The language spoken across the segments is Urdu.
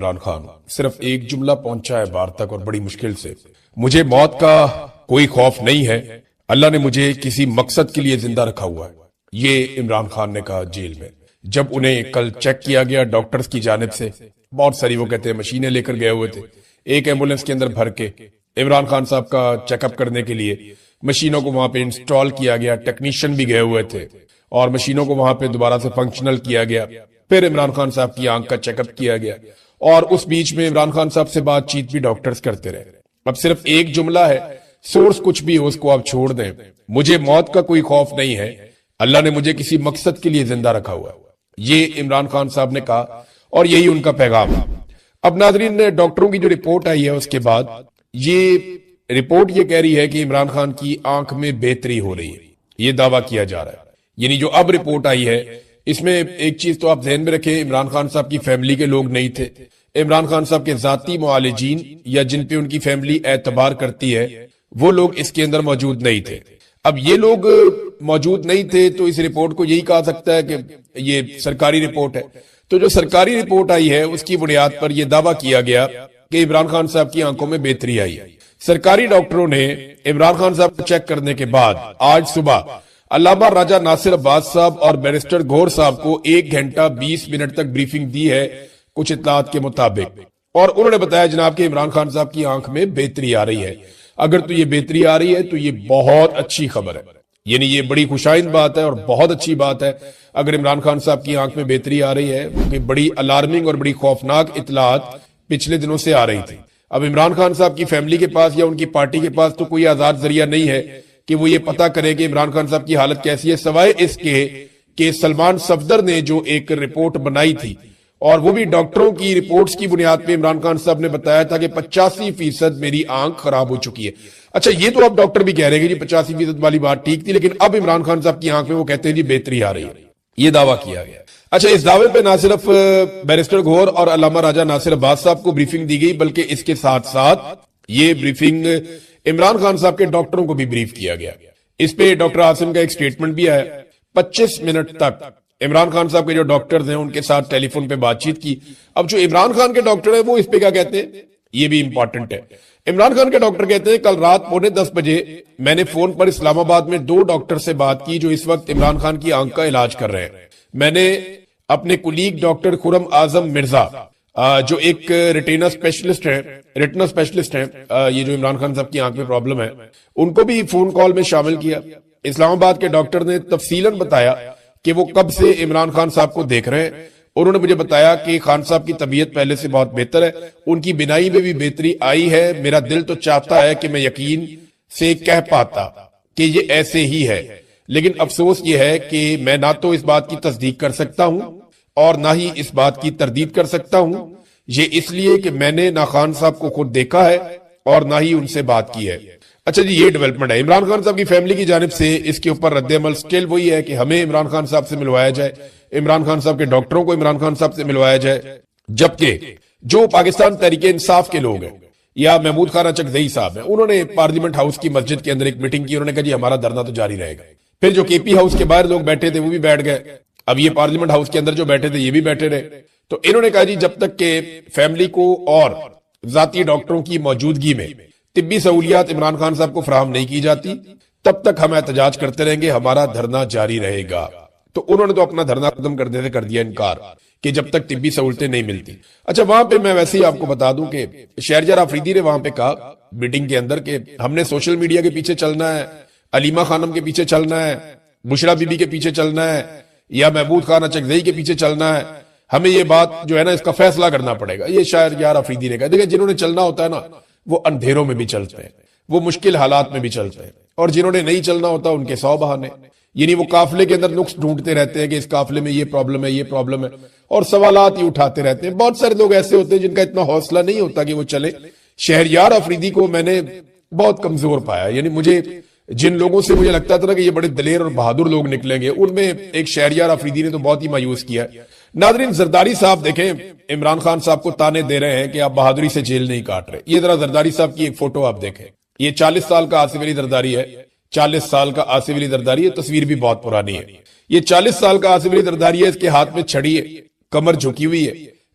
عمران خان صرف ایک جملہ پہنچا ہے بار تک اور بڑی مشکل سے، مجھے موت کا کوئی خوف نہیں ہے، اللہ نے مجھے کسی مقصد کے لیے زندہ رکھا ہوا ہے۔ یہ عمران خان نے کہا جیل میں جب انہیں کل چیک کیا گیا ڈاکٹرز کی جانب سے، بہت ساری وہ کہتے ہیں مشینیں لے کر گئے ہوئے تھے، ایک ایمبولینس کے اندر بھر کے عمران خان صاحب کا چیک اپ کرنے کے لیے مشینوں کو وہاں پہ انسٹال کیا گیا، ٹیکنیشین بھی گئے ہوئے تھے اور مشینوں کو وہاں پہ دوبارہ سے فنکشنل کیا گیا، پھر عمران خان صاحب کی آنکھ کا چیک اپ کیا گیا اور اس بیچ میں عمران خان صاحب سے بات چیت بھی ڈاکٹرز کرتے رہے۔ اب صرف ایک جملہ ہے، سورس کچھ بھی ہو اس کو آپ چھوڑ دیں، مجھے موت کا کوئی خوف نہیں ہے، اللہ نے مجھے کسی مقصد کے لیے زندہ رکھا ہوا ہے، یہ عمران خان صاحب نے کہا اور یہی ان کا پیغام ہے۔ اب ناظرین، ڈاکٹروں کی جو رپورٹ آئی ہے اس کے بعد یہ رپورٹ یہ کہہ رہی ہے کہ عمران خان کی آنکھ میں بہتری ہو رہی ہے، یہ دعویٰ کیا جا رہا ہے۔ یعنی جو اب رپورٹ آئی ہے اس میں ایک چیز تو آپ ذہن میں رکھیں، عمران خان صاحب کی فیملی کے لوگ نہیں تھے، عمران خان صاحب کے ذاتی معالجین یا جن پہ ان کی فیملی اعتبار کرتی ہے وہ لوگ اس کے اندر موجود نہیں تھے۔ اب یہ لوگ موجود نہیں تھے تو اس رپورٹ کو یہی کہا سکتا ہے کہ یہ سرکاری رپورٹ ہے، تو جو سرکاری رپورٹ آئی ہے اس کی بنیاد پر یہ دعویٰ کیا گیا کہ عمران خان صاحب کی آنکھوں میں بہتری آئی ہے۔ سرکاری ڈاکٹروں نے عمران خان صاحب کو چیک کرنے کے بعد آج صبح علامہ راجہ ناصر عباس صاحب اور بیرسٹر گھور صاحب کو 1 گھنٹہ 20 منٹ تک بریفنگ دی ہے کچھ اطلاعات کے مطابق، اور انہوں نے بتایا جناب کہ عمران خان صاحب کی آنکھ میں بہتری آ رہی ہے۔ اگر تو یہ بہتری آ رہی ہے تو یہ بہت اچھی خبر ہے، یعنی یہ بڑی خوشائند بات ہے اور بہت اچھی بات ہے اگر عمران خان صاحب کی آنکھ میں بہتری آ رہی ہے، کیونکہ بڑی الارمنگ اور بڑی خوفناک اطلاعات پچھلے دنوں سے آ رہی تھی۔ اب عمران خان صاحب کی فیملی کے پاس یا ان کی پارٹی کے پاس تو کوئی آزاد ذریعہ نہیں ہے کہ وہ یہ پتہ کرے کہ عمران خان صاحب کی حالت کیسی ہے، سوائے اس کے کہ سلمان صفدر نے جو ایک رپورٹ بنائی تھی اور وہ بھی ڈاکٹروں کی رپورٹس کی بنیاد پہ عمران خان صاحب نے بتایا تھا کہ 85% میری آنکھ خراب ہو چکی ہے۔ اچھا، یہ تو اب ڈاکٹر بھی کہہ رہے ہیں کہ جی 85% والی بات ٹھیک تھی، لیکن اب عمران خان صاحب کی آنکھ میں وہ کہتے ہیں جی بہتری آ رہی ہے، یہ دعویٰ کیا گیا۔ اچھا، اس دعوے پہ نہ صرف بیرسٹر گھور اور علامہ راجہ ناصر عباس صاحب کو بریفنگ دی گئی بلکہ اس کے ساتھ ساتھ یہ بریفنگ عمران خان صاحب کے ڈاکٹروں کو بھی بریف کیا گیا۔ اس پہ ڈاکٹر عاصم کا ایک سٹیٹمنٹ بھی آیا، 25 منٹ تک عمران خان صاحب کے جو ڈاکٹرز ہیں ان کے ساتھ ٹیلی فون پہ بات چیت کی۔ اب جو عمران خان کے ڈاکٹر ہیں وہ اس پہ کیا کہتے ہیں، یہ بھی امپورٹنٹ ہے۔ عمران خان کے ڈاکٹر کہتے ہیں کل رات 9:45 بجے میں نے فون پر اسلام آباد میں 2 ڈاکٹر سے بات کی جو اس وقت عمران خان کی آنکھ کا علاج کر رہے ہیں۔ میں نے اپنے کولیگ ڈاکٹر خرم اعظم مرزا جو ایک ریٹنا اسپیشلسٹ ہیں، یہ جو عمران خان صاحب کی آنکھ میں پرابلم ہے، ان کو بھی فون کال میں شامل کیا۔ اسلام آباد کے ڈاکٹر نے تفصیلاً بتایا کہ وہ کب سے عمران خان صاحب کو دیکھ رہے ہیں۔ انہوں نے مجھے بتایا کہ خان صاحب کی طبیعت پہلے سے بہت بہتر ہے، ان کی بینائی میں بھی بہتری آئی ہے، میرا دل تو چاہتا ہے کہ میں یقین سے کہہ پاتا کہ یہ ایسے ہی ہے، لیکن افسوس یہ ہے کہ میں نہ تو اس بات کی تصدیق کر سکتا ہوں اور نہ ہی اس بات کی تردید کر سکتا ہوں، یہ اس لیے کہ میں نے نہ خان صاحب کو خود دیکھا ہے اور نہ ہی ان سے بات کی ہے۔ اچھا جی، یہ ڈیولپمنٹ ہے عمران خان صاحب کی فیملی کی جانب سے۔ اس کے اوپر رد عمل سٹل وہی ہے کہ ہمیں عمران خان صاحب سے ملوایا جائے، عمران خان صاحب کے ڈاکٹروں کو عمران خان صاحب سے ملوایا جائے، جبکہ جو پاکستان تحریک انصاف کے لوگ ہیں یا محمود خانہ چکزئی صاحب ہیں، انہوں نے پارلیمنٹ ہاؤس کی مسجد کے اندر ایک میٹنگ کی، انہوں نے کہا جی ہمارا دھرنا تو جاری رہے گا۔ پھر جو کے پی ہاؤس کے باہر لوگ بیٹھے تھے وہ بھی بیٹھ گئے، اب یہ پارلیمنٹ ہاؤس کے اندر جو بیٹھے تھے یہ بھی بیٹھے رہے۔ تو انہوں نے کہا جی جب تک کہ فیملی کو اور ذاتی ڈاکٹروں کی موجودگی میں طبی سہولیات عمران خان صاحب کو فراہم نہیں کی جاتی تب تک ہم احتجاج کرتے رہیں گے، ہمارا دھرنا جاری رہے گا۔ تو انہوں نے تو اپنا دھرنا ختم کرنے سے کر دیا انکار کہ جب تک طبی سہولتیں نہیں ملتی۔ اچھا، وہاں پہ میں ویسے ہی آپ کو بتا دوں کہ شہریار آفریدی نے وہاں پہ کہا میٹنگ کے اندر کہ ہم نے سوشل میڈیا کے پیچھے چلنا ہے، علیمہ خانم کے پیچھے چلنا ہے، بشرا بی بی کے پیچھے چلنا ہے یا محمود خانہ چکزئی کے پیچھے چلنا ہے، ہمیں یہ بات جو ہے نا اس کا فیصلہ کرنا پڑے گا۔ یہ شہریار آفریدی نے کہا۔ دیکھیں، جنہوں نے چلنا ہوتا ہے نا وہ اندھیروں میں بھی چلتے ہیں، وہ مشکل حالات میں بھی چلتے ہیں، اور جنہوں نے نہیں چلنا ہوتا ان کے 100 بہانے، یعنی وہ قافلے کے اندر نقص ڈھونڈتے رہتے ہیں کہ اس قافلے میں یہ پرابلم ہے، یہ پرابلم ہے، اور سوالات ہی اٹھاتے رہتے ہیں۔ بہت سارے لوگ ایسے ہوتے ہیں جن کا اتنا حوصلہ نہیں ہوتا کہ وہ چلے۔ شہریار آفریدی کو میں نے بہت کمزور پایا، یعنی مجھے جن لوگوں سے مجھے لگتا تھا نا کہ یہ بڑے دلیر اور بہادر لوگ نکلیں گے، ان میں ایک شہریار آفریدی نے تو بہت ہی مایوس کیا۔ ناظرین، زرداری صاحب دیکھیں عمران خان صاحب کو تانے دے رہے ہیں کہ آپ بہادری سے جیل نہیں کاٹ رہے۔ یہ ذرا زرداری صاحب کی ایک فوٹو آپ دیکھیں، یہ 40 سال کا آصف علی زرداری ہے، 40 سال کا آصف علی زرداری ہے، تصویر بھی بہت پرانی ہے۔ یہ 40 سال کا آصف علی زرداری ہے، اس کے ہاتھ میں چھڑی ہے، کمر جھکی ہوئی ہے،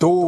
2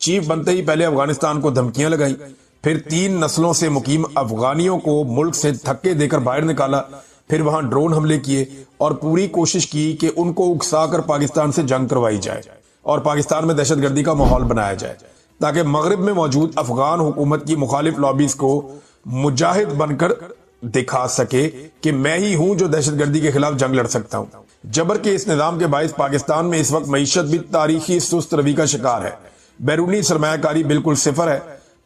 چیف بنتے ہی پہلے افغانستان کو دھمکیاں لگائیں، پھر 3 نسلوں سے مقیم افغانیوں کو ملک سے دھکے دے کر باہر نکالا، پھر وہاں ڈرون حملے کیے اور پوری کوشش کی کہ ان کو اکسا کر پاکستان سے جنگ کروائی جائے اور پاکستان میں دہشت گردی کا ماحول بنایا جائے تاکہ مغرب میں موجود افغان حکومت کی مخالف لابیز کو مجاہد بن کر دکھا سکے کہ میں ہی ہوں جو دہشت گردی کے خلاف جنگ لڑ سکتا ہوں۔ جبر کے اس نظام کے باعث پاکستان میں اس وقت معیشت بھی تاریخی سست روی کا شکار ہے، بیرونی سرمایہ کاری بالکل صفر ہے۔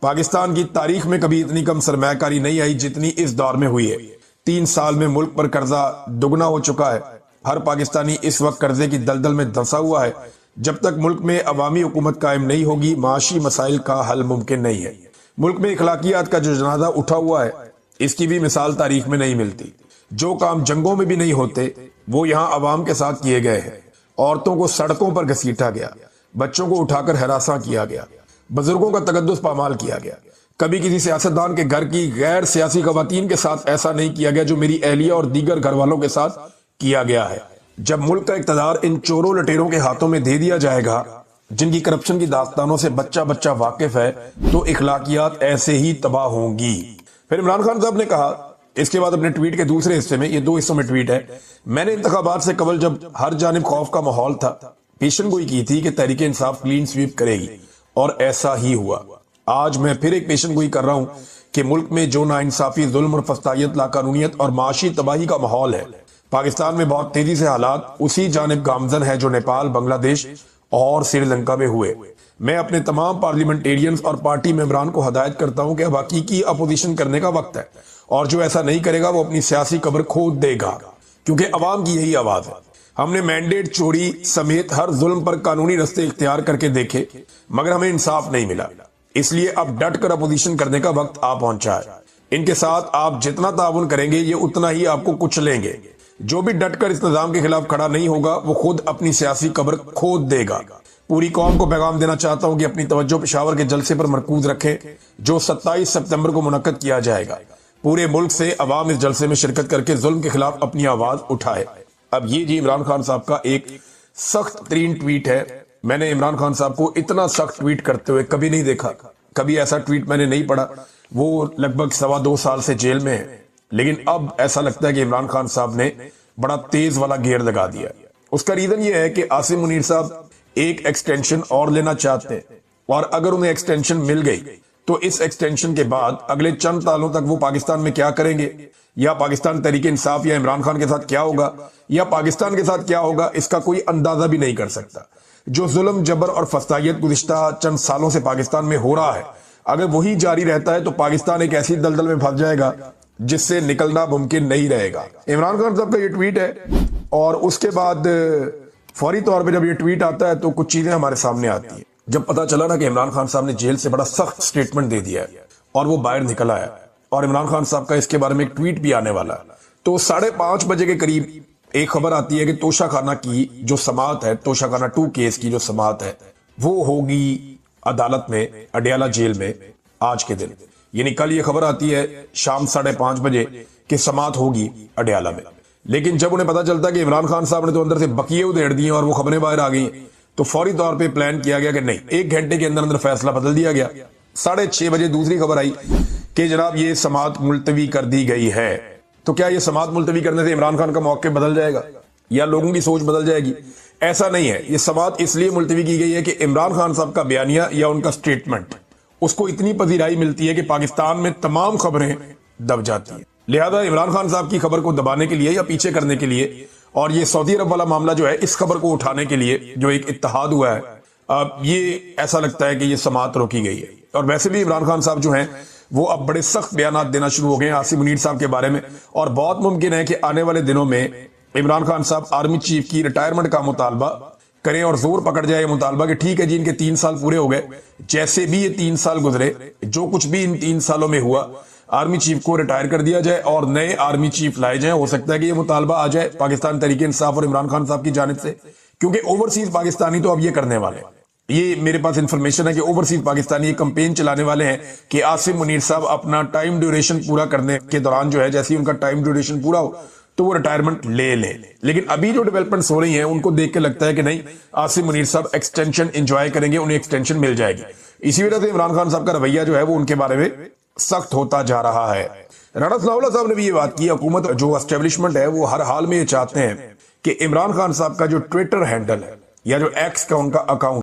پاکستان کی تاریخ میں کبھی اتنی کم سرمایہ کاری نہیں آئی جتنی اس دور میں ہوئی ہے۔ 3 سال میں ملک پر قرضہ دگنا ہو چکا ہے۔ ہر پاکستانی اس وقت قرضے کی دلدل میں دھنسا ہوا ہے۔ جب تک ملک میں عوامی حکومت قائم نہیں ہوگی، معاشی مسائل کا حل ممکن نہیں ہے۔ ملک میں اخلاقیات کا جو جنازہ اٹھا ہوا ہے، اس کی بھی مثال تاریخ میں نہیں ملتی۔ جو کام جنگوں میں بھی نہیں ہوتے وہ یہاں عوام کے ساتھ کیے گئے ہیں۔ عورتوں کو سڑکوں پر گھسیٹا گیا، بچوں کو اٹھا کر ہراساں کیا گیا، بزرگوں کا تقدس پامال کیا گیا۔ کبھی کسی سیاستدان کے گھر کی غیر سیاسی خواتین کے ساتھ ایسا نہیں کیا گیا جو میری اہلیہ اور دیگر گھر والوں کے ساتھ کیا گیا ہے۔ جب ملک کا اقتدار ان چوروں لٹیروں کے ہاتھوں میں دے دیا جائے گا جن کی کرپشن کی داستانوں سے بچہ بچہ واقف ہے، تو اخلاقیات ایسے ہی تباہ ہوں گی۔ پھر عمران خان صاحب نے کہا اس کے بعد اپنے ٹویٹ کے دوسرے حصے میں، یہ 2 حصوں میں ٹویٹ ہے، میں نے انتخابات سے قبل جب ہر جانب خوف کا ماحول تھا پیشن گوئی کی تھی کہ تحریک انصاف کلین سویپ کرے گی، اور ایسا ہی ہوا۔ آج میں پھر ایک پیشن گوئی کر رہا ہوں کہ ملک میں جو ناانصافی، ظلم اور فسطائیت، لاقانونیت اور معاشی تباہی کا ماحول ہے، پاکستان میں بہت تیزی سے حالات اسی جانب گامزن ہے جو نیپال، بنگلہ دیش اور سری لنکا میں ہوئے۔ میں اپنے تمام پارلیمنٹیرینز اور پارٹی ممبران کو ہدایت کرتا ہوں کہ اب حقیقی اپوزیشن کرنے کا وقت ہے، اور جو ایسا نہیں کرے گا وہ اپنی سیاسی قبر کھود دے گا، کیونکہ عوام کی یہی آواز ہے۔ ہم نے مینڈیٹ چوری سمیت ہر ظلم پر قانونی رستے اختیار کر کے دیکھے، مگر ہمیں انصاف نہیں ملا۔ اس لیے اب ڈٹ کر اپوزیشن کرنے کا وقت آ پہنچا ہے۔ ان کے ساتھ آپ جتنا تعاون کریں گے یہ اتنا ہی آپ کو کچلیں گے۔ جو بھی ڈٹ کر اس نظام کے خلاف کھڑا نہیں ہوگا وہ خود اپنی سیاسی قبر کھود دے گا۔ پوری قوم کو پیغام دینا چاہتا ہوں کہ اپنی توجہ پشاور کے جلسے پر مرکوز رکھیں جو 27 ستمبر کو منعقد کیا جائے گا۔ پورے ملک سے عوام اس جلسے میں شرکت کر کے ظلم کے خلاف اپنی آواز اٹھائے۔ اب یہ جی عمران خان صاحب کا ایک سخت ترین ٹویٹ ہے۔ میں نے عمران خان صاحب کو اتنا سخت ٹویٹ کرتے ہوئے کبھی نہیں دیکھا، کبھی ایسا ٹویٹ میں نے نہیں پڑھا۔ وہ لگ بھگ 2.25 سال سے جیل میں ہے، لیکن اب ایسا لگتا ہے کہ عمران خان صاحب نے بڑا تیز والا گیئر لگا دیا۔ اس کا ریزن یہ ہے کہ عاصم منیر صاحب ایک ایکسٹینشن اور لینا چاہتے ہیں، اور اگر انہیں ایکسٹینشن مل گئی تو اس ایکسٹینشن کے بعد اگلے چند سالوں تک وہ پاکستان میں کیا کریں گے، یا پاکستان تحریک انصاف یا عمران خان کے ساتھ کیا ہوگا، یا پاکستان کے ساتھ کیا ہوگا، اس کا کوئی اندازہ بھی نہیں کر سکتا۔ جو ظلم، جبر اور فسطائیت گزشتہ چند سالوں سے پاکستان میں ہو رہا ہے، اگر وہی جاری رہتا ہے تو پاکستان ایک ایسی دلدل میں پھنس جائے گا جس سے نکلنا ممکن نہیں رہے گا۔ عمران خان صاحب کا یہ ٹویٹ ہے، اور اس کے بعد فوری طور پہ جب یہ ٹویٹ آتا ہے تو کچھ چیزیں ہمارے سامنے آتی ہیں۔ جب پتا چلا نا کہ عمران خان صاحب نے جیل سے بڑا سخت سٹیٹمنٹ دے دیا ہے اور وہ باہر نکل آیا، اور عمران خان صاحب کا اس کے بارے میں ایک ٹویٹ بھی آنے والا ہے، تو 5:30 بجے کے قریب ایک خبر آتی ہے کہ توشہ خانہ کی جو سماعت ہے، توشہ خانہ 2 کیس کی جو سماعت ہے، وہ ہوگی عدالت میں اڈیالہ جیل میں آج کے دن، یعنی کل یہ خبر آتی ہے شام 5:30 بجے کہ سماعت ہوگی اڈیالہ میں۔ لیکن جب انہیں پتا چلتا کہ عمران خان صاحب نے تو اندر سے بقیے ادھیڑ دیے اور وہ خبریں باہر آ گئی، تو فوری طور پہ پلان کیا گیا کہ نہیں، 1 گھنٹے کے اندر فیصلہ بدل دیا گیا۔ 6:30 بجے دوسری خبر آئی کہ جناب یہ سماعت ملتوی کر دی گئی ہے۔ تو کیا یہ سماعت ملتوی کرنے سے عمران خان کا موقف بدل جائے گا یا لوگوں کی سوچ بدل جائے گی؟ ایسا نہیں ہے۔ یہ سماعت اس لیے ملتوی کی گئی ہے کہ عمران خان صاحب کا بیانیہ یا ان کا سٹیٹمنٹ، اس کو اتنی پذیرائی ملتی ہے کہ پاکستان میں تمام خبریں دب جاتی ہیں۔ لہذا عمران خان صاحب کی خبر کو دبانے کے لیے یا پیچھے کرنے کے لیے، اور یہ سعودی عرب والا معاملہ جو ہے اس خبر کو اٹھانے کے لیے جو ایک اتحاد ہوا ہے، اب یہ ایسا لگتا ہے کہ یہ سماعت روکی گئی ہے۔ اور ویسے بھی عمران خان صاحب جو ہیں وہ اب بڑے سخت بیانات دینا شروع ہو گئے ہیں عاصم منیر صاحب کے بارے میں، اور بہت ممکن ہے کہ آنے والے دنوں میں عمران خان صاحب آرمی چیف کی ریٹائرمنٹ کا مطالبہ کریں اور زور پکڑ جائے یہ مطالبہ کہ ٹھیک ہے جی ان کے 3 سال پورے ہو گئے، جیسے بھی یہ 3 سال گزرے، جو کچھ بھی ان 3 سالوں میں ہوا، آرمی چیف کو ریٹائر کر دیا جائے اور نئے آرمی چیف لائے جائیں۔ ہو سکتا ہے کہ یہ مطالبہ آ جائے پاکستان تحریک انصاف اور عمران خان صاحب کی جانب سے، کیونکہ اوورسیز پاکستانی تو اب یہ کرنے والے ہیں۔ یہ میرے پاس انفارمیشن ہے کہ اوورسیز پاکستانی یہ کمپین چلانے والے ہیں کہ عاصم منیر صاحب اپنا ٹائم ڈیوریشن پورا کرنے کے دوران جو ہے، جیسے ہی ان کا ٹائم ڈیوریشن پورا ہو تو وہ ریٹائرمنٹ لے لیں. لیکن ابھی جو ڈیولپمنٹس ہو رہی ہیں ان کو دیکھ کے لگتا ہے کہ نہیں, عاصم منیر صاحب ایکسٹینشن انجوائے کریں گے, انہیں ایکسٹینشن مل جائے گی. اسی وجہ سے عمران خان صاحب کا رویہ جو ہے وہ ان کے بارے میں سخت ہوتا جا رہا ہے. رانا ثناء اللہ صاحب نے بھی یہ بات کی, حکومت جو اسٹیبلشمنٹ ہے وہ ہر حال میں یہ چاہتے ہیں کہ عمران خان صاحب کا جو ٹویٹر ہینڈل ہے یا جو ایکس کا ان کا اکاؤنٹ